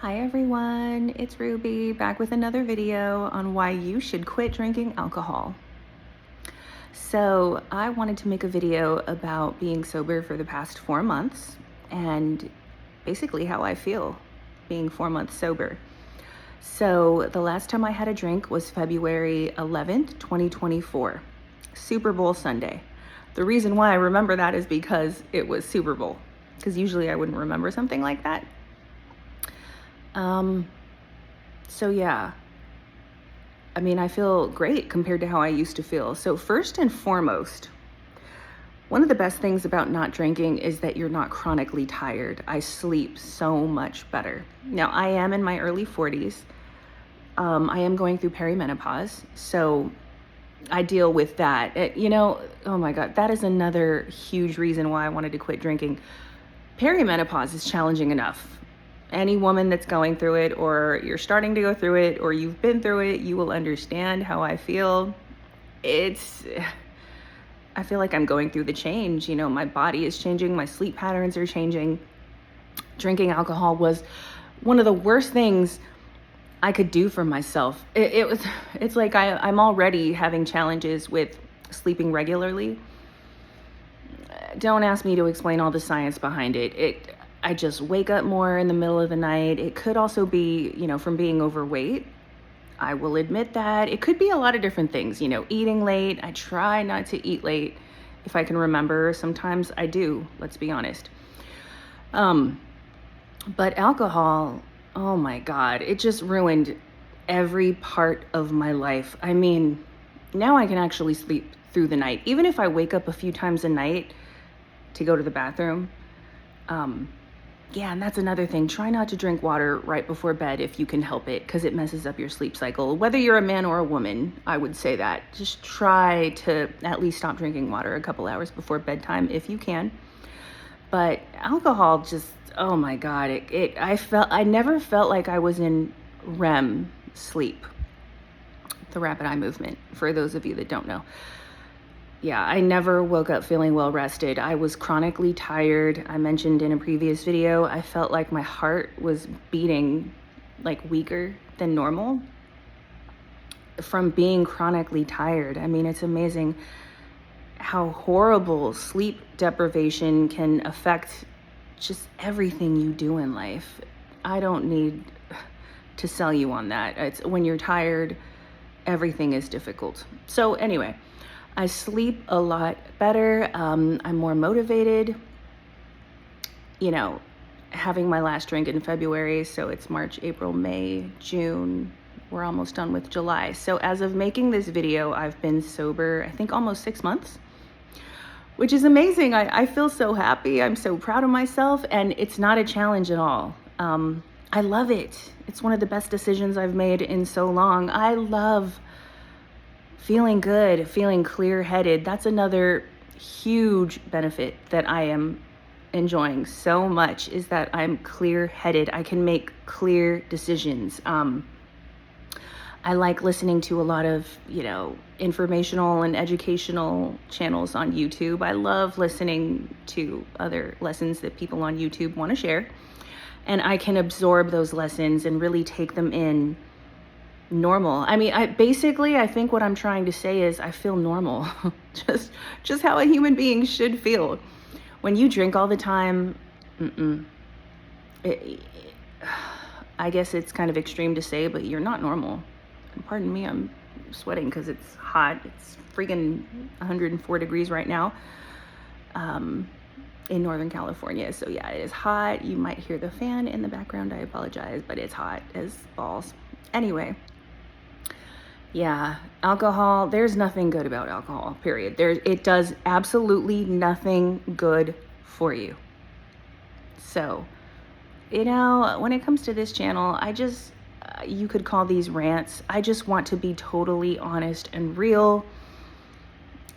Hi everyone, it's Ruby back with another video on why you should quit drinking alcohol. So I wanted to make a video about being sober for the past 4 months and basically how I feel being 4 months sober. So the last time I had a drink was February 11th, 2024, Super Bowl Sunday. The reason why I remember that is because it was Super Bowl, because usually I wouldn't remember something like that. So yeah, I mean, I feel great compared to how I used to feel. So first and foremost, one of the best things about not drinking is that you're not chronically tired. I sleep so much better. Now, I am in my early 40s. I am going through perimenopause, so I deal with that. Oh my God, that is another huge reason why I wanted to quit drinking. Perimenopause is challenging enough. Any woman that's going through it, or you're starting to go through it, or you've been through it, you will understand how I feel. I feel like I'm going through the change. My body is changing, my sleep patterns are changing. Drinking alcohol was one of the worst things I could do for myself. It's like I'm already having challenges with sleeping regularly. Don't ask me to explain all the science behind it. I just wake up more in the middle of the night. It could also be, from being overweight. I will admit that. It could be a lot of different things, eating late. I try not to eat late if I can remember. Sometimes I do, let's be honest. But alcohol, oh my God, it just ruined every part of my life. I mean, now I can actually sleep through the night. Even if I wake up a few times a night to go to the bathroom, yeah, and that's another thing. Try not to drink water right before bed if you can help it, because it messes up your sleep cycle. Whether you're a man or a woman, I would say that. Just try to at least stop drinking water a couple hours before bedtime if you can. But alcohol just, oh my God, I never felt like I was in REM sleep, the rapid eye movement, for those of you that don't know. Yeah, I never woke up feeling well rested. I was chronically tired. I mentioned in a previous video, I felt like my heart was beating like weaker than normal from being chronically tired. I mean, it's amazing how horrible sleep deprivation can affect just everything you do in life. I don't need to sell you on that. It's when you're tired, everything is difficult. So anyway, I sleep a lot better. I'm more motivated. Having my last drink in February, so it's March, April, May, June. We're almost done with July. So as of making this video, I've been sober, I think almost 6 months, which is amazing. I feel so happy. I'm so proud of myself, and it's not a challenge at all. I love it. It's one of the best decisions I've made in so long. I love feeling good, feeling clear-headed. That's another huge benefit that I am enjoying so much, is that I'm clear-headed. I can make clear decisions. I like listening to a lot of, informational and educational channels on YouTube. I love listening to other lessons that people on YouTube want to share. And I can absorb those lessons and really take them in normal. I mean, I think what I'm trying to say is I feel normal. just how a human being should feel. When you drink all the time, I guess it's kind of extreme to say, but you're not normal. And pardon me, I'm sweating because it's hot. It's freaking 104 degrees right now in Northern California. So yeah, it is hot. You might hear the fan in the background. I apologize, but it's hot as balls. Anyway, yeah, alcohol, there's nothing good about alcohol, period. It does absolutely nothing good for you. So, when it comes to this channel, you could call these rants. I just want to be totally honest and real,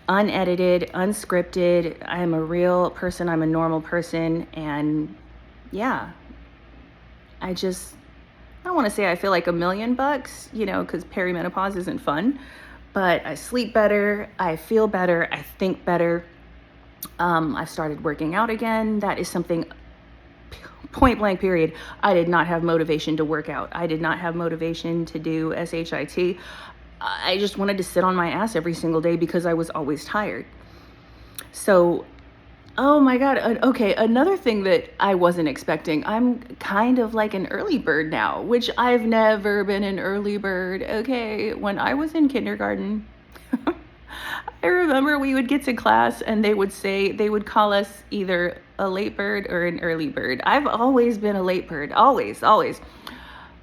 unedited, unscripted. I am a real person. I'm a normal person. And yeah, I don't want to say I feel like $1,000,000, because perimenopause isn't fun, but I sleep better. I feel better. I think better. I've started working out again. That is something point blank period. I did not have motivation to work out. I did not have motivation to do SHIT. I just wanted to sit on my ass every single day because I was always tired. So, oh my God. Okay, another thing that I wasn't expecting, I'm kind of like an early bird now, which I've never been an early bird. Okay, when I was in kindergarten, I remember we would get to class and they would call us either a late bird or an early bird. I've always been a late bird, always, always.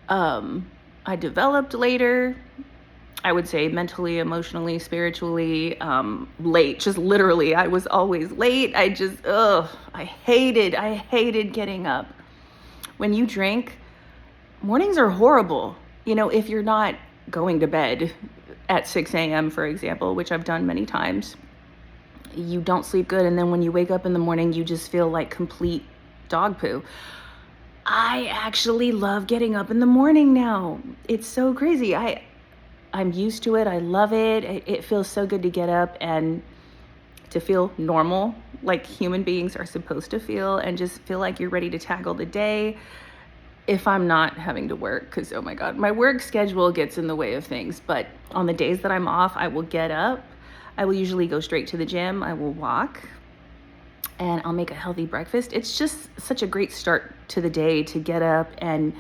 I developed later, I would say mentally, emotionally, spiritually, late, just literally. I was always late. I hated getting up. When you drink, mornings are horrible. If you're not going to bed at 6 a.m., for example, which I've done many times, you don't sleep good. And then when you wake up in the morning, you just feel like complete dog poo. I actually love getting up in the morning now. It's so crazy. I'm used to it. I love it. It feels so good to get up and to feel normal, like human beings are supposed to feel, and just feel like you're ready to tackle the day if I'm not having to work, because, oh my God, my work schedule gets in the way of things. But on the days that I'm off, I will get up. I will usually go straight to the gym. I will walk and I'll make a healthy breakfast. It's just such a great start to the day to get up and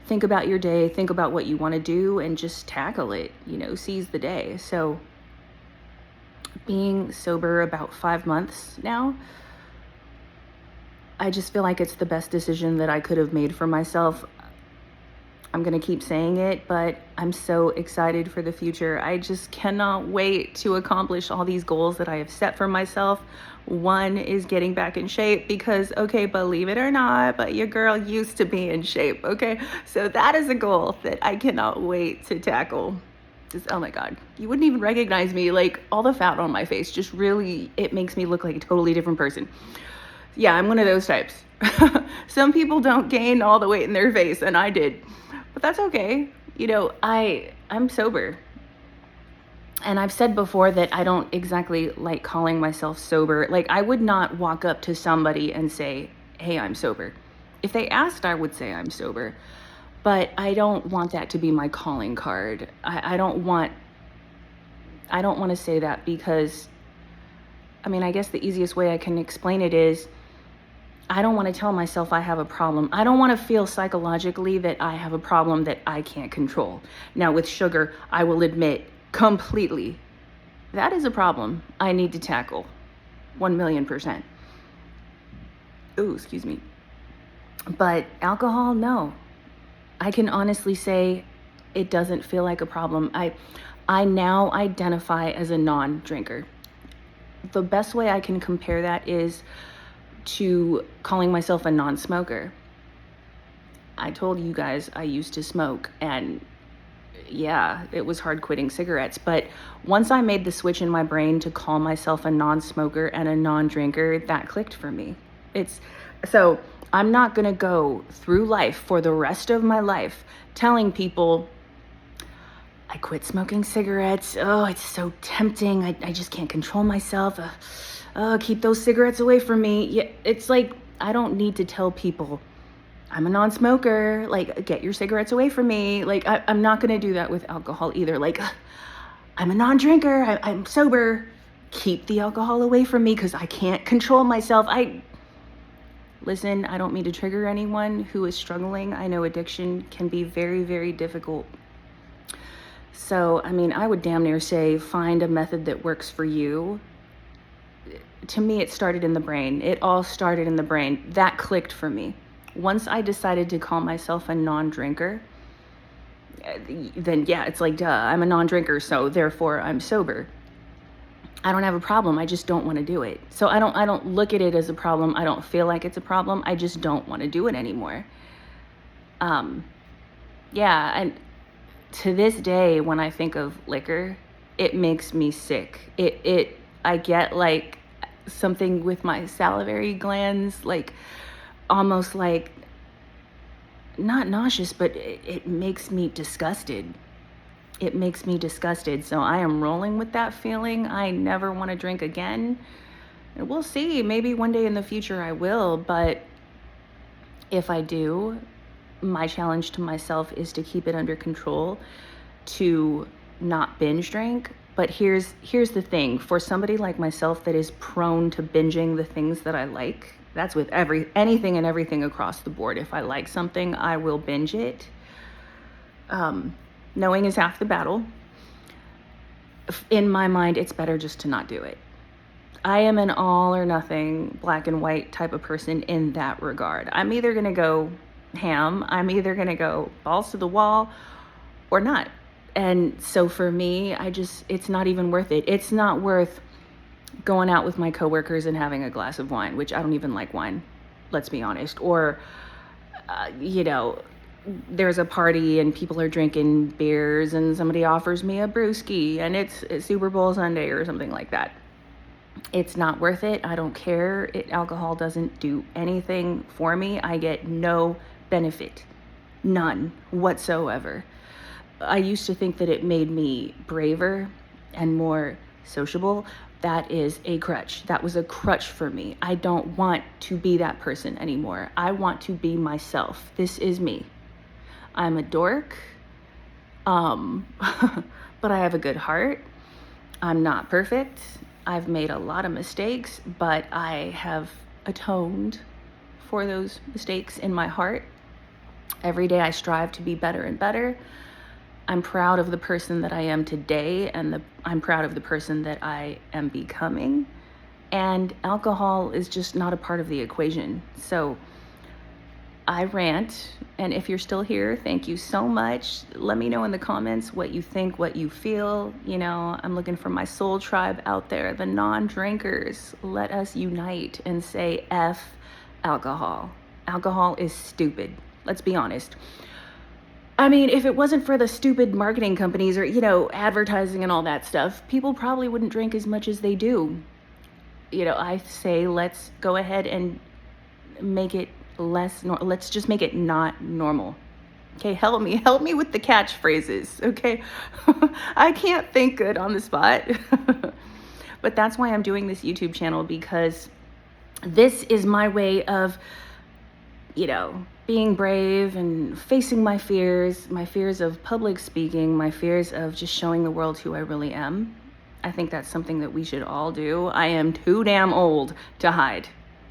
think about your day, think about what you want to do, and just tackle it, seize the day. So being sober about 5 months now, I just feel like it's the best decision that I could have made for myself. I'm going to keep saying it, but I'm so excited for the future. I just cannot wait to accomplish all these goals that I have set for myself. One is getting back in shape because, okay, believe it or not, but your girl used to be in shape, okay? So that is a goal that I cannot wait to tackle. Just, oh my God, you wouldn't even recognize me. Like, all the fat on my face, just really, it makes me look like a totally different person. Yeah, I'm one of those types. Some people don't gain all the weight in their face, and I did. But that's okay. I'm sober. And I've said before that I don't exactly like calling myself sober. Like, I would not walk up to somebody and say, hey, I'm sober. If they asked, I would say I'm sober. But I don't want that to be my calling card. I don't want to say that because, I guess the easiest way I can explain it is I don't want to tell myself I have a problem. I don't want to feel psychologically that I have a problem that I can't control. Now, with sugar, I will admit completely that is a problem I need to tackle 1,000,000%. Ooh, excuse me. But alcohol, no. I can honestly say it doesn't feel like a problem. I now identify as a non-drinker. The best way I can compare that is to calling myself a non-smoker. I told you guys I used to smoke, and yeah, it was hard quitting cigarettes. But once I made the switch in my brain to call myself a non-smoker and a non-drinker, that clicked for me. So I'm not going to go through life for the rest of my life telling people I quit smoking cigarettes. Oh, it's so tempting. I just can't control myself. Keep those cigarettes away from me. Yeah, it's like, I don't need to tell people I'm a non-smoker. Like, get your cigarettes away from me. Like, I'm not going to do that with alcohol either. Like, I'm a non-drinker. I'm sober. Keep the alcohol away from me because I can't control myself. Listen, I don't mean to trigger anyone who is struggling. I know addiction can be very, very difficult. So, I would damn near say find a method that works for you. To me, it started in the brain. It all started in the brain. That clicked for me. Once I decided to call myself a non-drinker, then yeah, it's like, duh, I'm a non-drinker, so therefore I'm sober. I don't have a problem. I just don't want to do it. So I don't look at it as a problem. I don't feel like it's a problem. I just don't want to do it anymore. Yeah, and to this day, when I think of liquor, it makes me sick. I get like something with my salivary glands, like almost like not nauseous, but it makes me disgusted. It makes me disgusted. So I am rolling with that feeling. I never want to drink again. And we'll see. Maybe one day in the future I will, but If I do, my challenge to myself is to keep it under control, to not binge drink. But here's the thing, for somebody like myself that is prone to binging the things that I like, that's with anything and everything across the board. If I like something, I will binge it. Knowing is half the battle. In my mind, it's better just to not do it. I am an all or nothing, black and white type of person in that regard. I'm either going to go ham, I'm either going to go balls to the wall or not. And so for me, it's not even worth it. It's not worth going out with my coworkers and having a glass of wine, which I don't even like wine, let's be honest. Or, there's a party and people are drinking beers and somebody offers me a brewski and it's Super Bowl Sunday or something like that. It's not worth it. I don't care. Alcohol doesn't do anything for me. I get no benefit, none whatsoever. I used to think that it made me braver and more sociable. That is a crutch. That was a crutch for me. I don't want to be that person anymore. I want to be myself. This is me. I'm a dork, but I have a good heart. I'm not perfect. I've made a lot of mistakes, but I have atoned for those mistakes in my heart. Every day I strive to be better and better. I'm proud of the person that I am today, and I'm proud of the person that I am becoming. And alcohol is just not a part of the equation. So I rant, and if you're still here, thank you so much. Let me know in the comments what you think, what you feel. I'm looking for my soul tribe out there, the non-drinkers. Let us unite and say F alcohol. Alcohol is stupid. Let's be honest. I mean, if it wasn't for the stupid marketing companies or, advertising and all that stuff, people probably wouldn't drink as much as they do. I say let's go ahead and make it let's just make it not normal. Okay, help me with the catchphrases, okay? I can't think good on the spot. But that's why I'm doing this YouTube channel, because this is my way of, being brave and facing my fears of public speaking, my fears of just showing the world who I really am. I think that's something that we should all do. I am too damn old to hide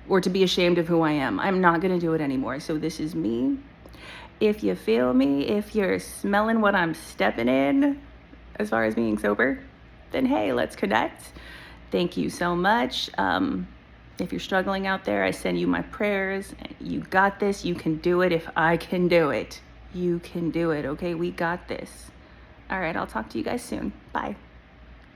or to be ashamed of who I am. I'm not going to do it anymore. So this is me. If you feel me, if you're smelling what I'm stepping in as far as being sober, then hey, let's connect. Thank you so much. If you're struggling out there, I send you my prayers. You got this. You can do it. If I can do it, you can do it. Okay, we got this. All right, I'll talk to you guys soon. Bye.